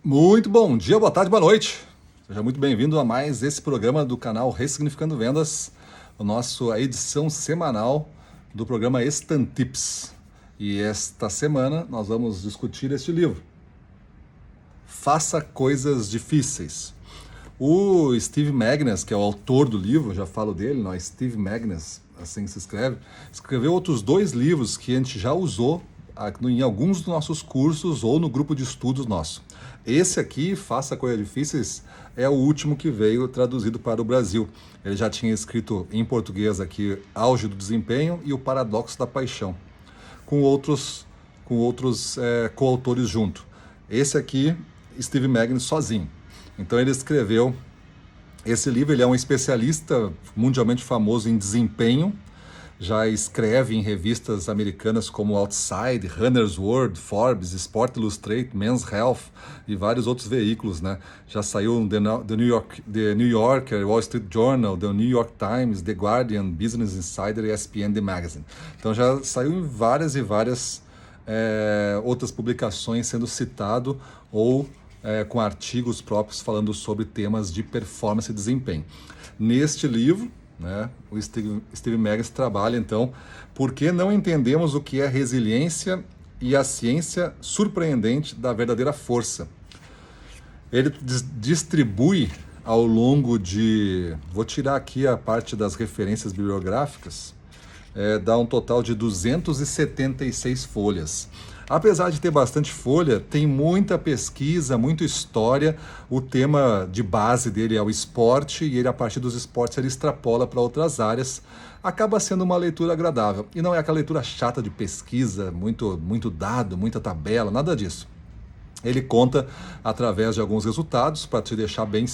Muito bom dia, boa tarde, boa noite. Seja muito bem-vindo a mais esse programa do canal Ressignificando Vendas, a edição semanal do programa Instant Tips. E esta semana nós vamos discutir este livro, Faça Coisas Difíceis. O Steve Magness, que é o autor do livro, já falo dele, não, Steve Magness, assim se escreve, escreveu outros 2 livros que a gente já usou em alguns dos nossos cursos ou no grupo de estudos nosso. Esse aqui, Faça Coisas Difíceis, é o último que veio traduzido para o Brasil. Ele já tinha escrito em português aqui Auge do Desempenho e O Paradoxo da Paixão, com outros coautores junto. Esse aqui, Steve Magness sozinho. Então ele escreveu esse livro, ele é um especialista mundialmente famoso em desempenho, já escreve em revistas americanas como Outside, Runner's World, Forbes, Sport Illustrated, Men's Health e vários outros veículos, né? Já saiu no The New Yorker, Wall Street Journal, The New York Times, The Guardian, Business Insider e ESPN The Magazine. Então já saiu em várias outras publicações sendo citado ou com artigos próprios falando sobre temas de performance e desempenho. Neste livro, né, o Steve Magness trabalha, então, por que não entendemos o que é resiliência e a ciência surpreendente da verdadeira força. Ele distribui ao longo de... Vou tirar aqui a parte das referências bibliográficas, dá um total de 276 folhas. Apesar de ter bastante folha, tem muita pesquisa, muita história. O tema de base dele é o esporte e ele, a partir dos esportes, ele extrapola para outras áreas. Acaba sendo uma leitura agradável. E não é aquela leitura chata de pesquisa, muito dado, muita tabela, nada disso. Ele conta através de alguns resultados para te deixar bem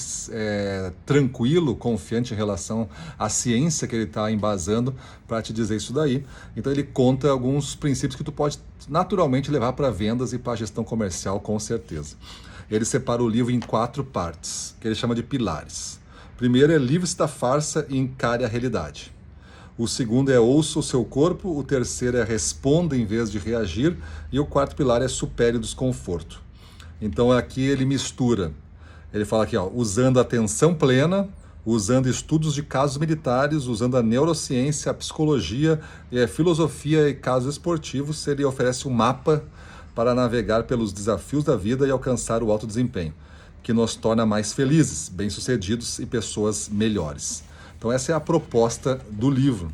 tranquilo, confiante em relação à ciência que ele está embasando para te dizer isso daí. Então ele conta alguns princípios que tu pode naturalmente levar para vendas e para a gestão comercial, com certeza. Ele separa o livro em 4 partes, que ele chama de pilares. Primeiro é livre-se da farsa e encare a realidade. O segundo é ouça o seu corpo, o terceiro é responda em vez de reagir e o 4º pilar é supere o desconforto. Então aqui ele mistura, ele fala aqui, ó, usando a atenção plena, usando estudos de casos militares, usando a neurociência, a psicologia, a filosofia e casos esportivos, ele oferece um mapa para navegar pelos desafios da vida e alcançar o alto desempenho, que nos torna mais felizes, bem-sucedidos e pessoas melhores. Então essa é a proposta do livro.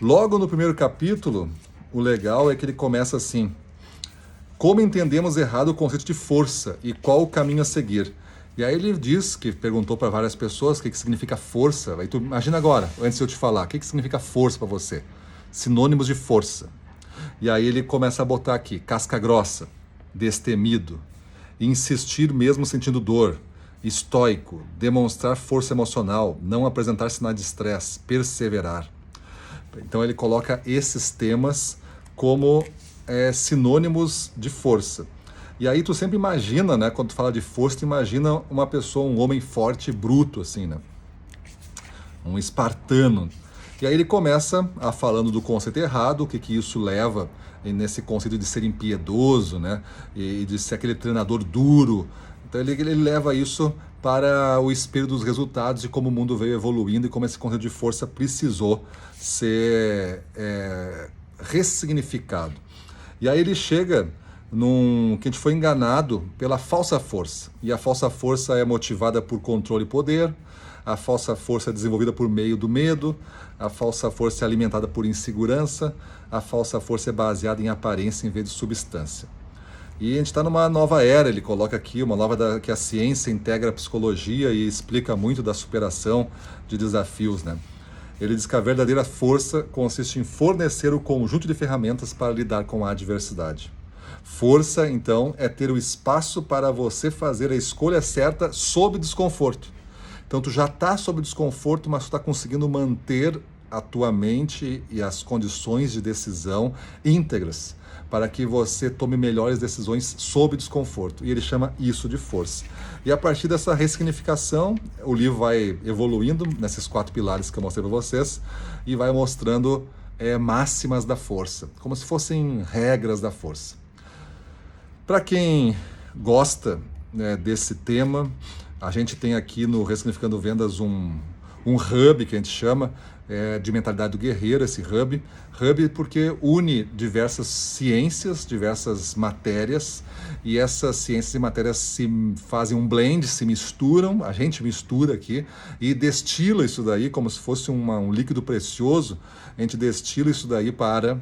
Logo no primeiro capítulo, o legal é que ele começa assim: como entendemos errado o conceito de força e qual o caminho a seguir? E aí ele diz, que perguntou para várias pessoas o que significa força. Aí tu imagina agora, antes de eu te falar, o que significa força para você? Sinônimos de força. E aí ele começa a botar aqui, casca grossa, destemido, insistir mesmo sentindo dor, estoico, demonstrar força emocional, não apresentar sinais de estresse, perseverar. Então ele coloca esses temas como sinônimos de força. E aí tu sempre imagina, né, quando tu fala de força, tu imagina uma pessoa, um homem forte, bruto, assim, né? Um espartano. E aí ele começa falando do conceito errado, o que isso leva nesse conceito de ser impiedoso, né, e de ser aquele treinador duro. Então ele leva isso para o espelho dos resultados e como o mundo veio evoluindo e como esse conceito de força precisou ser ressignificado. E aí ele chega que a gente foi enganado pela falsa força. E a falsa força é motivada por controle e poder, a falsa força é desenvolvida por meio do medo, a falsa força é alimentada por insegurança, a falsa força é baseada em aparência em vez de substância. E a gente está numa nova era, ele coloca aqui, que a ciência integra a psicologia e explica muito da superação de desafios, né? Ele diz que a verdadeira força consiste em fornecer o conjunto de ferramentas para lidar com a adversidade. Força, então, é ter o espaço para você fazer a escolha certa sob desconforto. Então, tu já está sob desconforto, mas tu está conseguindo manter a tua mente e as condições de decisão íntegras para que você tome melhores decisões sob desconforto. E ele chama isso de força. E a partir dessa ressignificação, o livro vai evoluindo nesses 4 pilares que eu mostrei para vocês e vai mostrando máximas da força, como se fossem regras da força. Para quem gosta desse tema. A gente tem aqui no Ressignificando Vendas um hub que a gente chama de mentalidade do guerreiro, esse hub porque une diversas ciências, diversas matérias, e essas ciências e matérias se fazem um blend, se misturam, a gente mistura aqui e destila isso daí como se fosse um líquido precioso. A gente destila isso daí para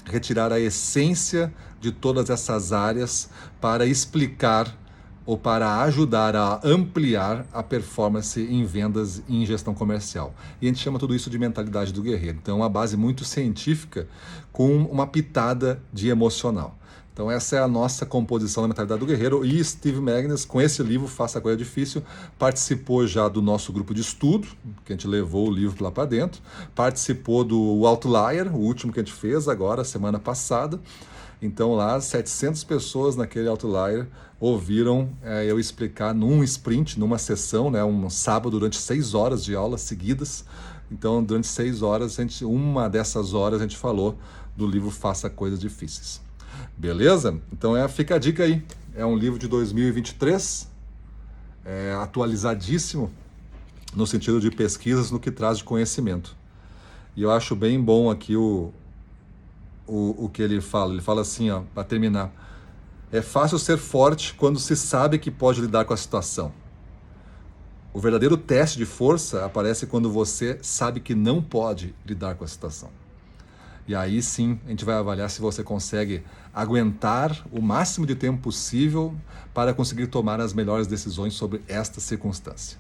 retirar a essência de todas essas áreas, para explicar ou para ajudar a ampliar a performance em vendas e em gestão comercial. E a gente chama tudo isso de mentalidade do guerreiro. Então, é uma base muito científica com uma pitada de emocional. Então, essa é a nossa composição da mentalidade do guerreiro. E Steve Magness, com esse livro, Faça a Coisa Difícil, participou já do nosso grupo de estudo, que a gente levou o livro lá para dentro, participou do Outlier, o último que a gente fez agora, semana passada. Então lá 700 pessoas naquele Outlier ouviram eu explicar num sprint, numa sessão, um sábado durante 6 horas de aulas seguidas. Então durante 6 horas, uma dessas horas a gente falou do livro Faça Coisas Difíceis. Beleza? Então fica a dica aí. É um livro de 2023, atualizadíssimo no sentido de pesquisas no que traz de conhecimento. E eu acho bem bom aqui o que ele fala assim, para terminar: é fácil ser forte quando se sabe que pode lidar com a situação. O verdadeiro teste de força aparece quando você sabe que não pode lidar com a situação. E aí sim, a gente vai avaliar se você consegue aguentar o máximo de tempo possível para conseguir tomar as melhores decisões sobre esta circunstância.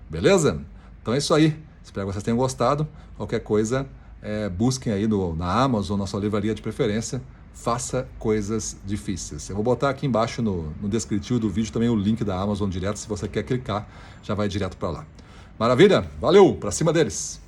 Beleza? Então é isso aí. Espero que vocês tenham gostado. Qualquer coisa, busquem aí na Amazon, na sua livraria de preferência, Faça Coisas Difíceis. Eu vou botar aqui embaixo no descritivo do vídeo também o link da Amazon direto, se você quer clicar, já vai direto para lá. Maravilha? Valeu! Para cima deles!